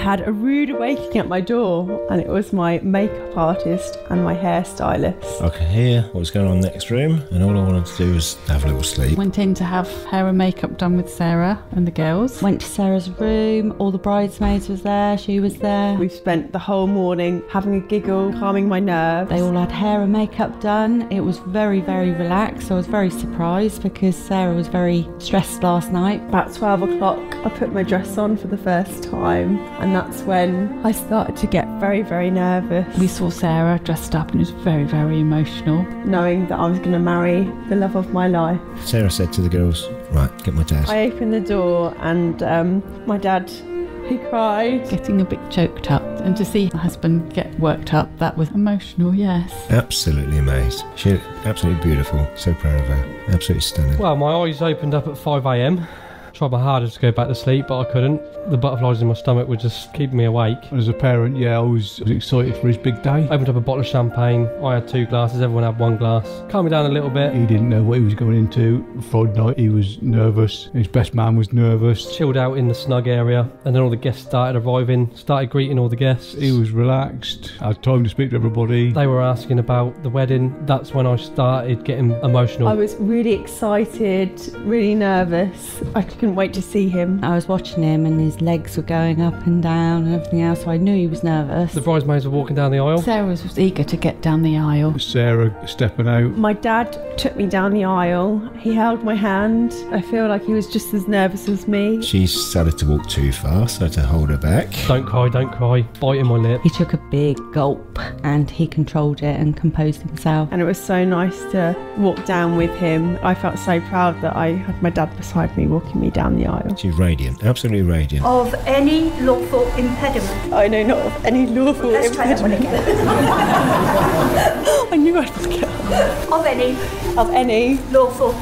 had a rude awakening at my door, and it was my makeup artist and my hairstylist. I could hear what was going on in the next room, and all I wanted to do was have a little sleep. Went in to have hair and makeup done with Sarah and the girls. Went to Sarah's room, all the bridesmaids was there, she was there. We spent the whole morning having a giggle, calming my nerves. They all had hair and makeup done. It was very, very relaxed. I was very surprised because Sarah was very stressed last night. About 12 o'clock, I put my dress on for the first time, and that's when I started to get very, very nervous. We saw Sarah dressed up and it was very, very emotional. Knowing that I was going to marry the love of my life. Sarah said to the girls, right, get my dad. I opened the door and my dad, he cried. Getting a bit choked up, and to see my husband get worked up, that was emotional, yes. Absolutely amazed. She looked absolutely beautiful. So proud of her. Absolutely stunning. Well, my eyes opened up at 5 AM. Tried my hardest to go back to sleep, but I couldn't. The butterflies in my stomach were just keeping me awake. As a parent, yeah, I was excited for his big day. Opened up a bottle of champagne. I had 2 glasses, everyone had 1 glass. Calmed me down a little bit. He didn't know what he was going into. Friday night, he was nervous. His best man was nervous. Chilled out in the snug area, and then all the guests started arriving, started greeting all the guests. He was relaxed, had time to speak to everybody. They were asking about the wedding. That's when I started getting emotional. I was really excited, really nervous. I couldn't wait to see him. I was watching him and his legs were going up and down and everything else, so I knew he was nervous. The bridesmaids were walking down the aisle. Sarah was eager to get down the aisle. Sarah stepping out. My dad took me down the aisle. He held my hand. I feel like he was just as nervous as me. She started to walk too fast, so I had to hold her back. Don't cry, biting my lip. He took a big gulp and he controlled it and composed himself. And it was so nice to walk down with him. I felt so proud that I had my dad beside me walking me down the aisle. She's radiant, absolutely radiant. Of any lawful impediment. I know not of any lawful Let's impediment. try that one again. I knew I'd fuck it up. Of any lawful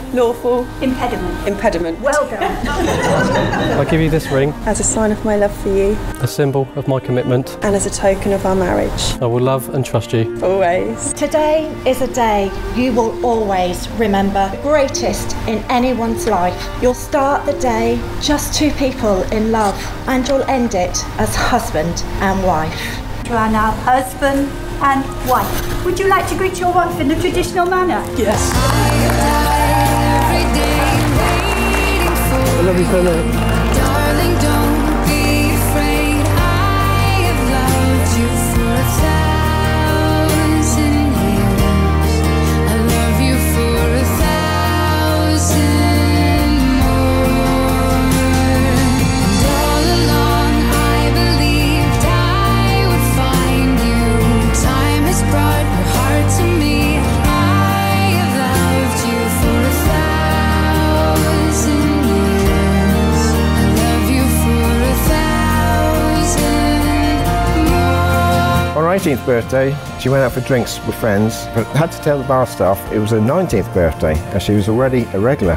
impediment. Well done. I give you this ring as a sign of my love for you, a symbol of my commitment, and as a token of our marriage. I will love and trust you always. Today is a day you will always remember, the greatest in anyone's life. You'll start the day just 2 people in love, and you'll end it as husband and wife. You are now husband and wife. Would you like to greet your wife in the traditional manner? Yes. I love you so much. Darling, don't be afraid. I have loved you for 1,000 years. I love you for 1,000 more. And all along I believed I would find you. Time has brought your heart to me. I have loved you for 1,000 years. I love you for 1,000 more. On her 18th birthday, she went out for drinks with friends, but had to tell the bar staff it was her 19th birthday, as she was already a regular.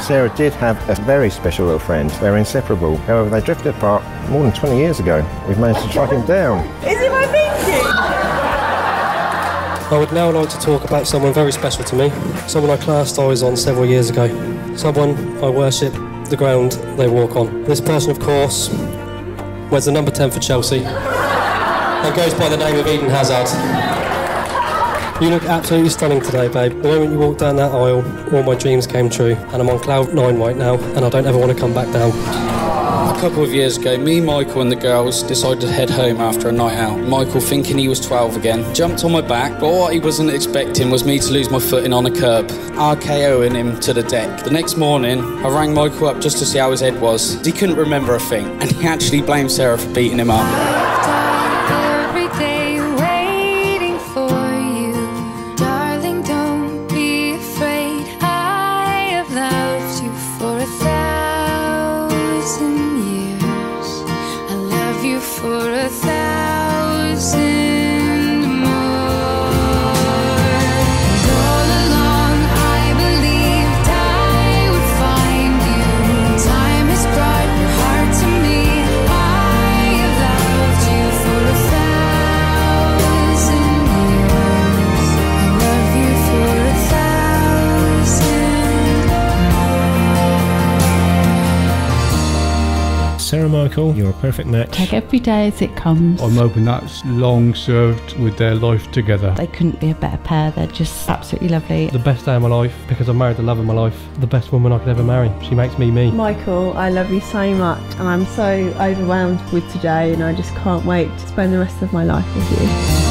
Sarah did have a very special little friend. They were inseparable. However, they drifted apart more than 20 years ago. We've managed to track him down. Is it my thinking? I would now like to talk about someone very special to me, someone I classed eyes on several years ago, someone I worship the ground they walk on. This person, of course, wears the number 10 for Chelsea and goes by the name of Eden Hazard. You look absolutely stunning today, babe. The moment you walked down that aisle, all my dreams came true, and I'm on cloud 9 right now, and I don't ever want to come back down. A couple of years ago, me, Michael and the girls decided to head home after a night out. Michael, thinking he was 12 again, jumped on my back, but what he wasn't expecting was me to lose my footing on a curb, RKOing him to the deck. The next morning, I rang Michael up just to see how his head was. He couldn't remember a thing, and he actually blamed Sarah for beating him up. Every day waiting for you. Darling, don't be afraid. I have loved you for 1,000 years. I love you for 1,000 more. And all along I believed I would find you. Time has brought your heart to me. I have loved you Sarah and Michael, you're a perfect match. Take every day as it comes. I'm hoping that's long served with their life together. They couldn't be a better pair. They're just absolutely lovely. The best day of my life, because I've married the love of my life. The best woman I could ever marry. She makes me me. Michael, I love you so much, and I'm so overwhelmed with today, and I just can't wait to spend the rest of my life with you.